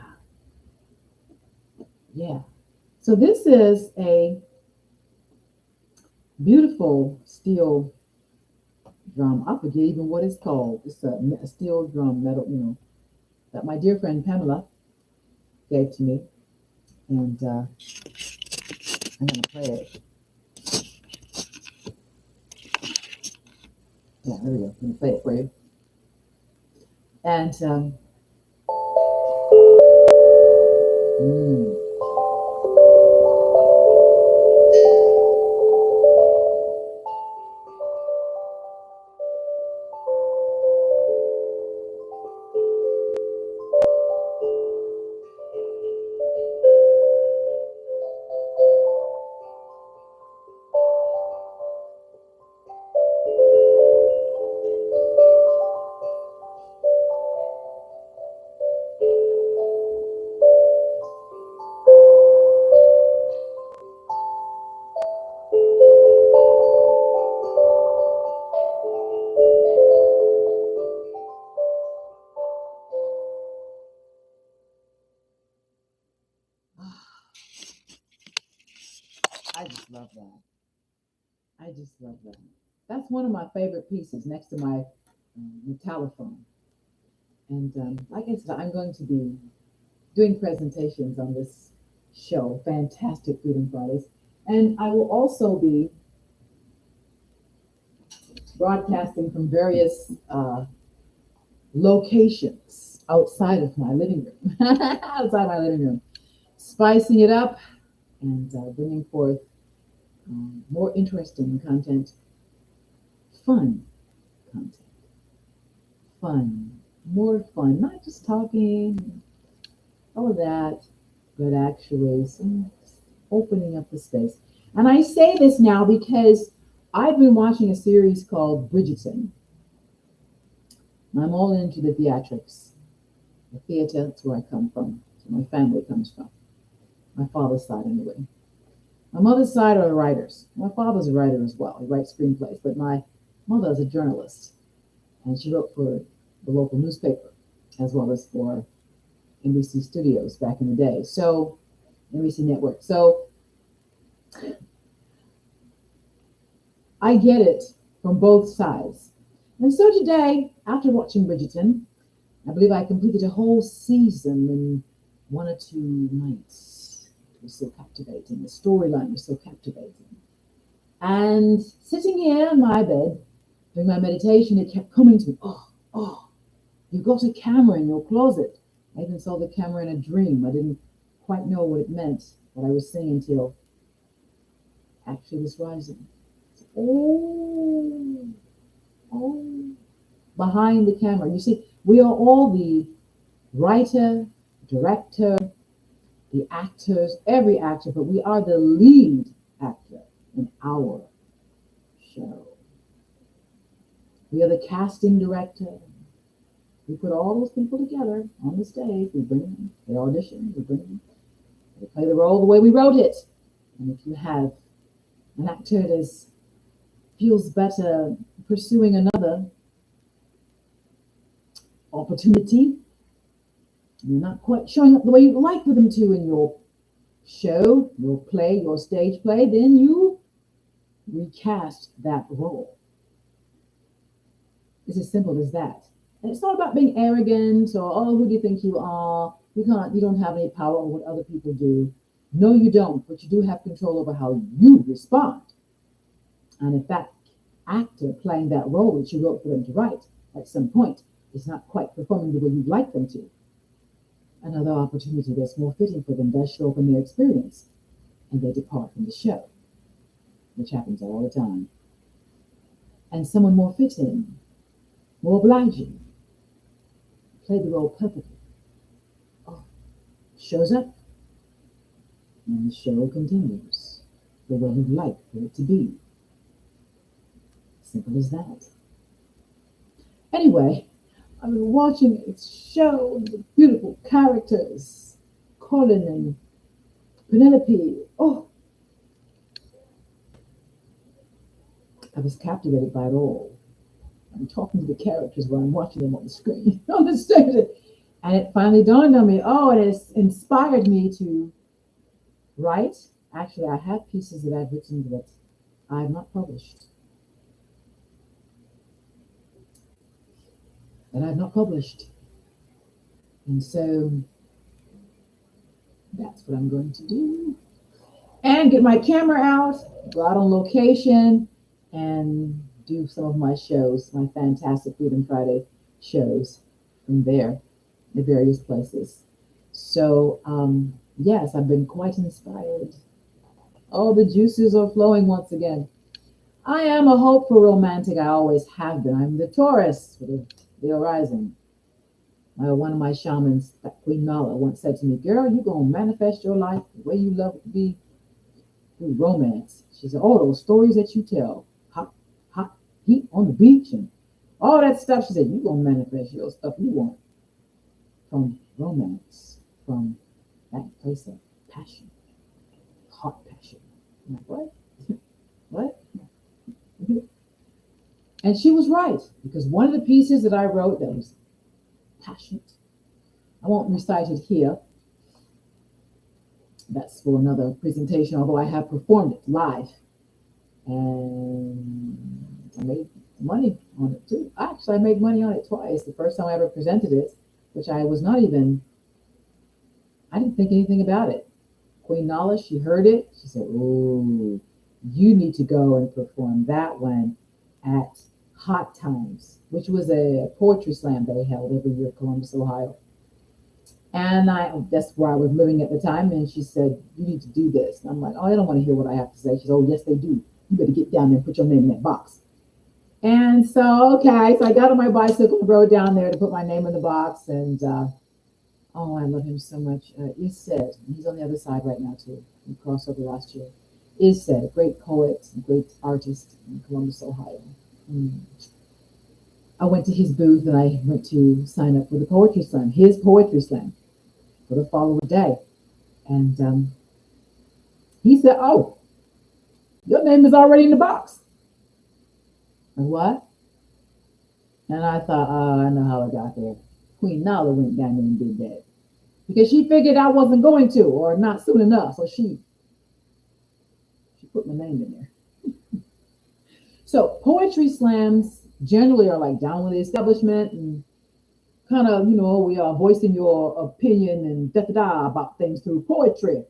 Yeah. So this is a beautiful steel drum. I forget even what it's called. It's a steel drum, metal, that my dear friend Pamela gave to me. And I'm going to play it. Yeah, there we go. I'm going to play it for you. And I just love that. I just love that. That's one of my favorite pieces next to my metallophone. And like I said, I'm going to be doing presentations on this show, Fantastic Freedom Fridays. And I will also be broadcasting from various locations outside of my living room, outside my living room, spicing it up and bringing forth more interesting content, fun content, fun, more fun, not just talking, all of that, but actually some opening up the space. And I say this now because I've been watching a series called Bridgerton. I'm all into the theatrics, the theater. That's where I come from. That's where my family comes from. My father's side, anyway. My mother's side are writers. My father's a writer as well. He writes screenplays, but my mother is a journalist, and she wrote for the local newspaper as well as for NBC Studios back in the day. So NBC Network. So I get it from both sides. And so today, after watching Bridgerton, I believe I completed a whole season in 1 or 2 nights. It was so captivating. The storyline was so captivating. And sitting here in my bed doing my meditation, it kept coming to me. Oh, you got a camera in your closet. I even saw the camera in a dream. I didn't quite know what it meant, what I was seeing until actually was rising. Oh, oh, behind the camera. You see, we are all the writer, director, the actors, every actor, but we are the lead actor in our show. We are the casting director. We put all those people together on the stage. We bring them, they audition, we bring them, they play the role the way we wrote it. And if you have an actor that feels better pursuing another opportunity, you're not quite showing up the way you'd like for them to in your show, your play, your stage play, then you recast that role. It's as simple as that. And it's not about being arrogant or, oh, who do you think you are? You don't have any power over what other people do. No, you don't, but you do have control over how you respond. And if that actor playing that role that you wrote for them to write at some point is not quite performing the way you'd like them to, another opportunity that's more fitting for them does show up in their experience, and they depart from the show, which happens all the time. And someone more fitting, more obliging, played the role perfectly, oh, shows up, and the show continues the way you'd like for it to be. Simple as that. Anyway, I was watching it show the beautiful characters, Colin and Penelope. Oh, I was captivated by it all. I'm talking to the characters while I'm watching them on the screen, on the stage. And it finally dawned on me, oh, it has inspired me to write. Actually, I have pieces that I've written that I have not published. That I've not published. And so that's what I'm going to do. And get my camera out, go out on location, and do some of my shows, my fantastic Freedom Friday shows from there at various places. So, yes, I've been quite inspired. All the juices are flowing once again. I am a hopeful romantic. I always have been. I'm the Taurus for the Leo rising. One of my shamans, Queen Nala, once said to me, girl, you're going to manifest your life the way you love it to be through romance. She said, all those stories that you tell, hot heat on the beach and all that stuff. She said, you're going to manifest your stuff you want from romance, from that place of passion, hot passion. I'm like, what? What? And she was right, because one of the pieces that I wrote that was passionate, I won't recite it here. That's for another presentation, although I have performed it live. And I made money on it too. Actually, I made money on it twice. The first time I ever presented it, which I didn't think anything about it. Queen Nala, she heard it. She said, oh, you need to go and perform that one at Hot Times, which was a poetry slam they held every year in Columbus, Ohio. And that's where I was living at the time. And she said, you need to do this. And I'm like, oh, I don't want to hear what I have to say. She said, oh, yes, they do. You better get down there and put your name in that box. And so, okay. So I got on my bicycle and rode down there to put my name in the box. And, oh, I love him so much. He said, he's on the other side right now, too. He crossed over last year. is said, a great poet, a great artist in Columbus, Ohio. Mm. I went to his booth and I went to sign up for the poetry slam, his poetry slam, for the following day. And he said, "Oh, your name is already in the box." And what? And I thought, oh, I know how it got there. Queen Nala went down there and did that because she figured I wasn't going to, or not soon enough. So she put my name in there. So poetry slams generally are like down with the establishment and kind of, we are voicing your opinion and da da da about things through poetry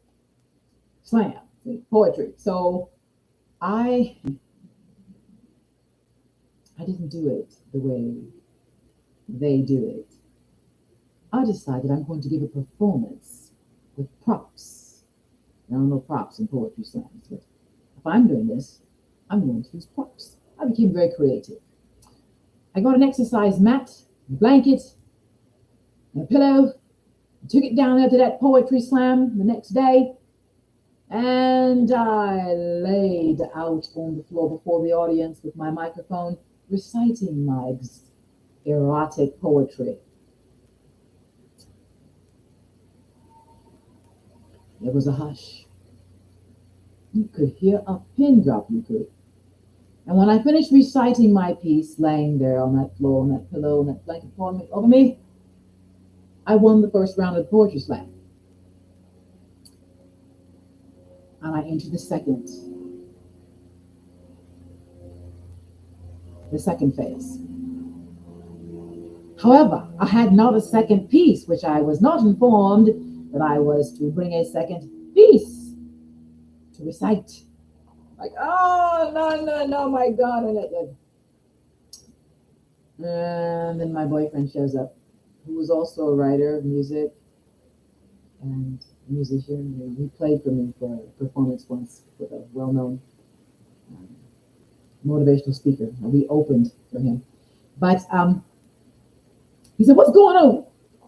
slam, poetry. So I didn't do it the way they do it. I decided I'm going to give a performance with props. There are no props in poetry slams, but if I'm doing this, I'm going to use props. I became very creative. I got an exercise mat, a blanket, and a pillow, took it down there to that poetry slam the next day, and I laid out on the floor before the audience with my microphone, reciting my erotic poetry. There was a hush. You could hear a pin drop, you could. And when I finished reciting my piece, laying there on that floor, on that pillow, on that blanket over me, I won the first round of the poetry slam. And I entered the second phase. However, I had not a second piece, which I was not informed that I was to bring a second piece to recite. Like, oh, no, my God. And then my boyfriend shows up, who was also a writer of music and a musician. He played for me for a performance once with a well-known motivational speaker. And we opened for him. But he said, "What's going on?"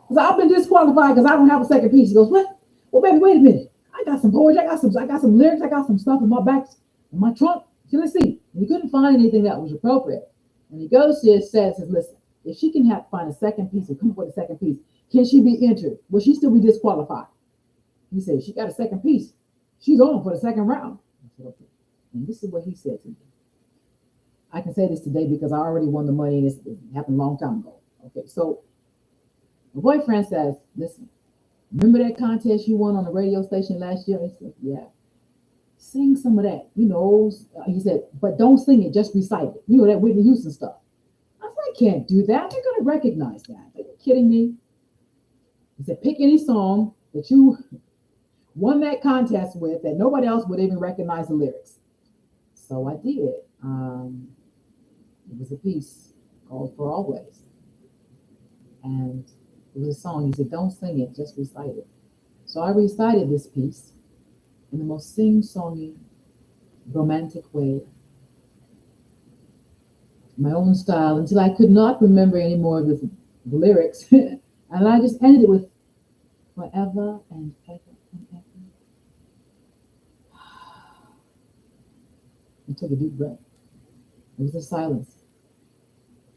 I said, "I've been disqualified because I don't have a second piece." He goes, "What? Well, baby, wait a minute. I got some poetry. I got some lyrics. I got some stuff in my back, in my trunk. So let's see." And he couldn't find anything that was appropriate. And he goes to his set and says, "Listen, if she can find a second piece or come up with a second piece, can she be entered? Will she still be disqualified?" He said, "She got a second piece. She's on for the second round." I said, "Okay." And this is what he said to me. I can say this today because I already won the money and it happened a long time ago. Okay, so my boyfriend says, "Listen, remember that contest you won on the radio station last year?" I said, "Yeah." "Sing some of that, he said, "but don't sing it, just recite it. That Whitney Houston stuff." I said, "I can't do that. They're going to recognize that. Are you kidding me?" He said, "Pick any song that you won that contest with that nobody else would even recognize the lyrics." So I did. It was a piece called "For Always." And it was a song. He said, "Don't sing it, just recite it." So I recited this piece in the most sing-songy, romantic way, my own style, until I could not remember any more of the lyrics. And I just ended it with "Forever and ever and ever." I took a deep breath. There was a silence.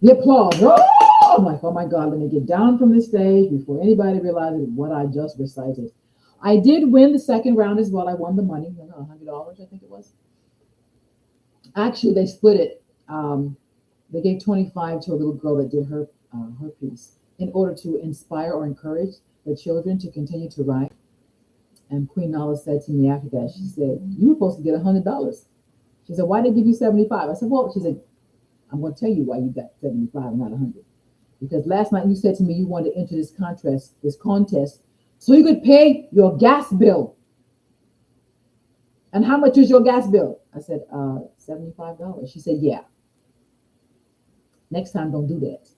The applause. Oh, I'm like, oh my God, let me get down from this stage before anybody realizes what I just recited. I did win the second round as well. I won the money, $100, I think it was. Actually, they split it. They gave 25 to a little girl that did her piece in order to inspire or encourage the children to continue to write. And Queen Nala said to me after that, she said, "You were supposed to get $100. She said, "Why did they give you 75? I said, "Well," she said, "I'm going to tell you why you got 75 and not 100. Because last night you said to me you wanted to enter this contest, so you could pay your gas bill." "And how much is your gas bill?" I said, $75. She said, "Yeah. Next time, don't do that.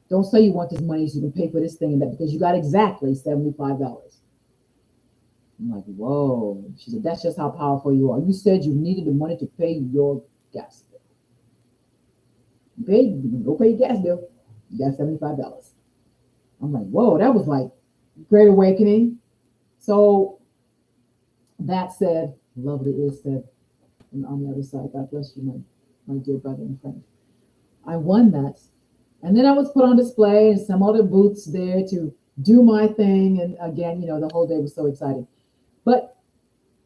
Don't say you want this money so you can pay for this thing and that, because you got exactly $75. I'm like, whoa. She said, "That's just how powerful you are. You said you needed the money to pay your gas bill. Go pay your gas bill. You got $75. I'm like, whoa, that was like great awakening. So that said, Lovely is said on the other side. God bless you, my dear brother and friend. I won that. And then I was put on display in some other booths there to do my thing. And again, the whole day was so exciting. But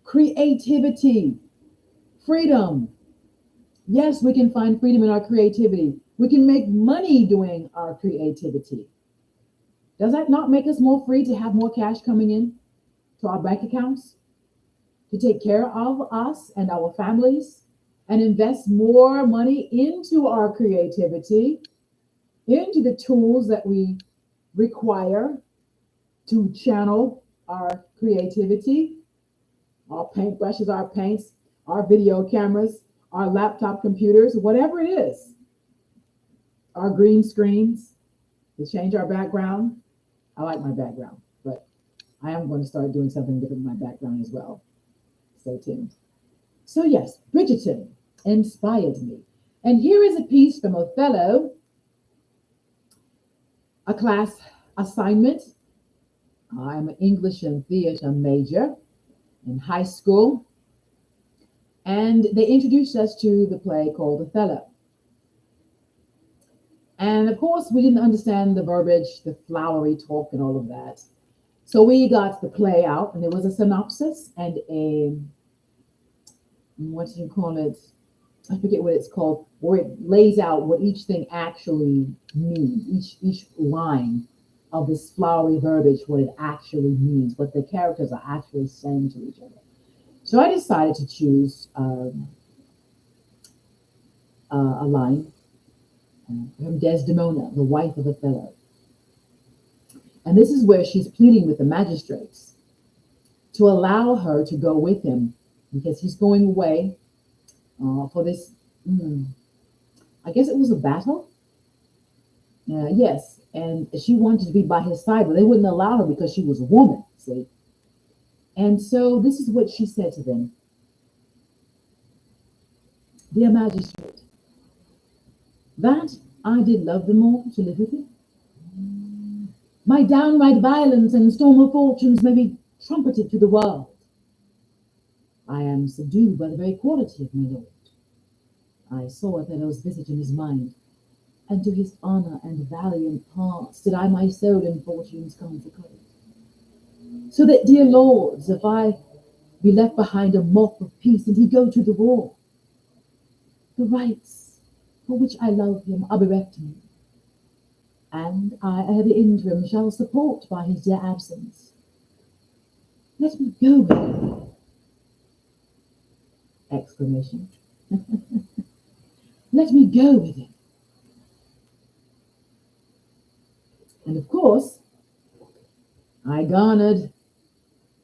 creativity, freedom. Yes, we can find freedom in our creativity. We can make money doing our creativity. Does that not make us more free to have more cash coming in to our bank accounts, to take care of us and our families, and invest more money into our creativity, into the tools that we require to channel our creativity, our paintbrushes, our paints, our video cameras, our laptop computers, whatever it is, our green screens to change our background. I like my background, but I am going to start doing something different with my background as well. Stay tuned. So yes, Bridgerton inspired me. And here is a piece from Othello, a class assignment. I'm an English and theater major in high school. And they introduced us to the play called Othello. And of course, we didn't understand the verbiage, the flowery talk, and all of that. So we got the play out, and there was a synopsis and what do you call it? I forget what it's called, where it lays out what each thing actually means, each line of this flowery verbiage, what it actually means, what the characters are actually saying to each other. So I decided to choose a line from Desdemona, the wife of Othello. And this is where she's pleading with the magistrates to allow her to go with him because he's going away for this, I guess it was a battle. Yes, and she wanted to be by his side, but they wouldn't allow her because she was a woman, see? And so this is what she said to them. Dear magistrate, that I did love them all to live with you. My downright violence and storm of fortunes may be trumpeted to the world. I am subdued by the very quality of my lord. I saw Othello's visage in his mind, and to his honor and valiant parts did I my soul and fortunes consecrate. So that, dear lords, if I be left behind a moth of peace, and he go to the war, the rights for which I love him are bereft me, and I at the interim shall support by his dear absence. Let me go with him! Exclamation. Let me go with him. And of course, I garnered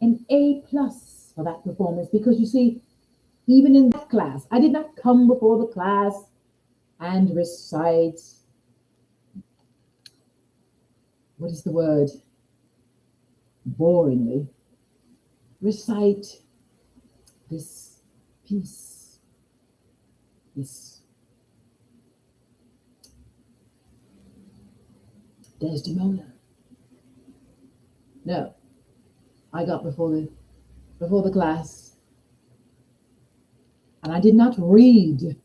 an A+ for that performance because you see, even in that class, I did not come before the class and recite, what is the word? Boringly, recite this piece, this Desdemona. No, I got before the class, and I did not read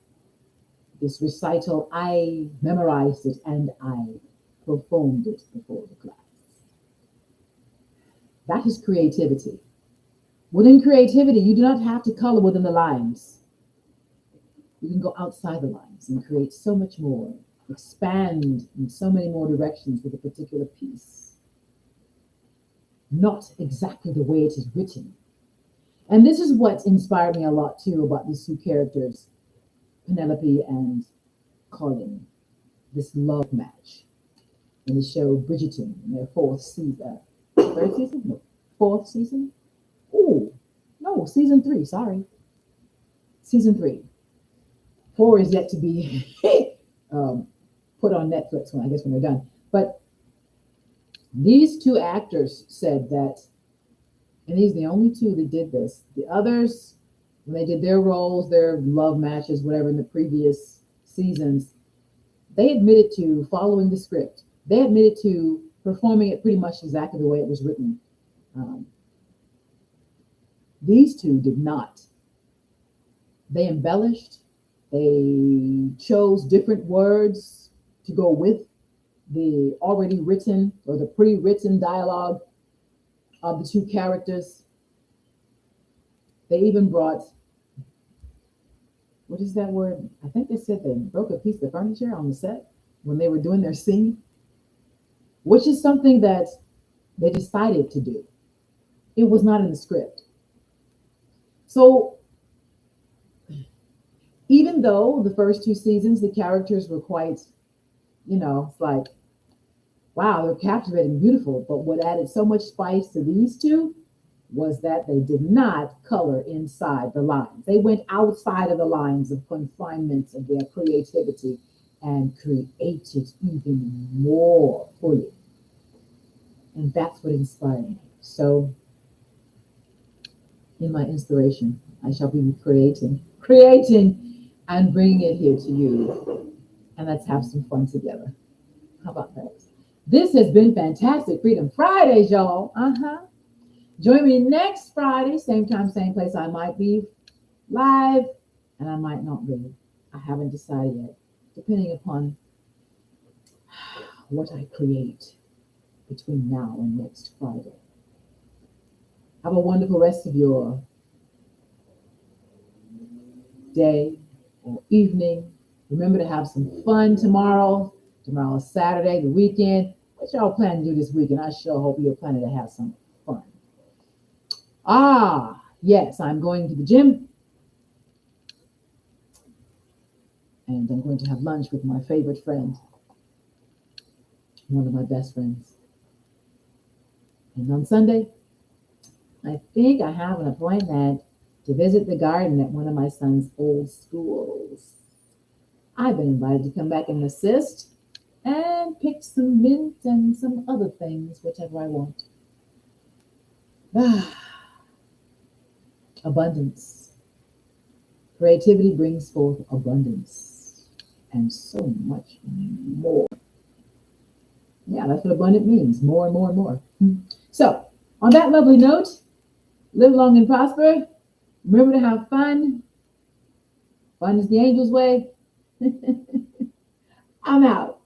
this recital. I memorized it and I performed it before the class. That is creativity. Within creativity, you do not have to color within the lines. You can go outside the lines and create so much more, expand in so many more directions with a particular piece. Not exactly the way it is written. And this is what inspired me a lot too about these two characters, Penelope and Colin, this love match in the show Bridgerton in their fourth season. Third season? No, fourth season? Oh, no, season 3, sorry. Season 3. 4 is yet to be put on Netflix when they're done. But these two actors said that, and these are the only two that did this. The others, when they did their roles, their love matches, whatever, in the previous seasons, they admitted to following the script. They admitted to performing it pretty much exactly the way it was written. These two did not. They embellished, they chose different words to go with the already written or the pre written dialogue of the two characters. They even brought, what is that word? I think they said they broke a piece of furniture on the set when they were doing their scene, which is something that they decided to do. It was not in the script. So even though the first two seasons, the characters were quite, it's like, wow, they're captivating, beautiful. But what added so much spice to these two was that they did not color inside the lines. They went outside of the lines of confinement of their creativity and created even more fully. And that's what inspired me. So, in my inspiration, I shall be creating, and bringing it here to you. And let's have some fun together. How about that? This has been fantastic Freedom Fridays, y'all. Join me next Friday, same time, same place. I might be live and I might not be. I haven't decided yet, depending upon what I create between now and next Friday. Have a wonderful rest of your day or evening. Remember to have some fun tomorrow. Tomorrow is Saturday, the weekend. What y'all planning to do this weekend? I sure hope you're planning to have some fun. Yes, I'm going to the gym. And I'm going to have lunch with my favorite friend, one of my best friends. And on Sunday, I think I have an appointment to visit the garden at one of my son's old schools. I've been invited to come back and assist and pick some mint and some other things, whichever I want. Abundance. Creativity brings forth abundance and so much more. Yeah, that's what abundant means. More and more and more. So, on that lovely note, live long and prosper. Remember to have fun. Fun is the angel's way. I'm out.